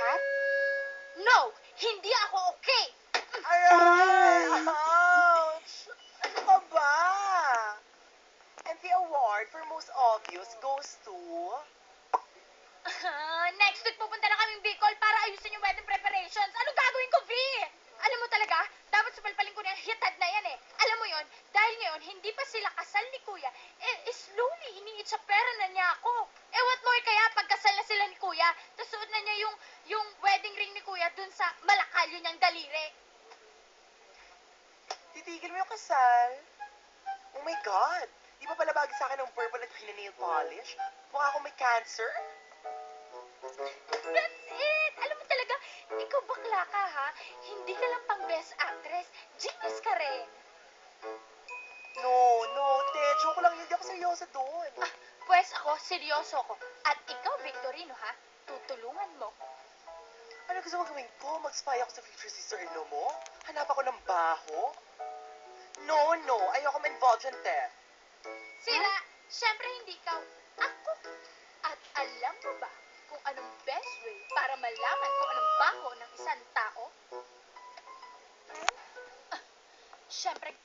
lahat? No! Hindi ako okay! Aray! Ouch! Ano ka ba? And the award for most obvious goes to... Next week pupunta na kaming Bicol para ayusin yung wedding preparations. Anong gagawin ko, V? Alam mo talaga, dapat supalpalin ko na yung hitad na yan eh. Alam mo yon, dahil ngayon, hindi pa sila kasal ni Kuya, slowly iniit sa pera na niya ako. What more kaya pagkasal na sila ni Kuya, tapos suot na niya yung wedding ring ni Kuya dun sa malakalyo niyang daliri. Titigil mo yung kasal? Oh my God! Di ba pala bagay sa akin ng purple at hina-nail polish? Mukha akong may cancer? That's it! Alam mo talaga, ikaw bakla ka ha? Hindi ka lang pang best actress, genius ka rin. No, te. Joke lang yun. Hindi ako seryoso doon. Pwes ako, seryoso ko. At ikaw, Victorino ha? Tutulungan mo. Ano gusto mo gawin ko? Mag-spy ako sa future sister-in-law mo? Hanap ako ng baho? No. Ayoko ma-involve dyan, te. Sira, syempre hindi ikaw. Ako. At alam mo ba kung anong best way para malaman kung anong baho ng isang tao? Syempre,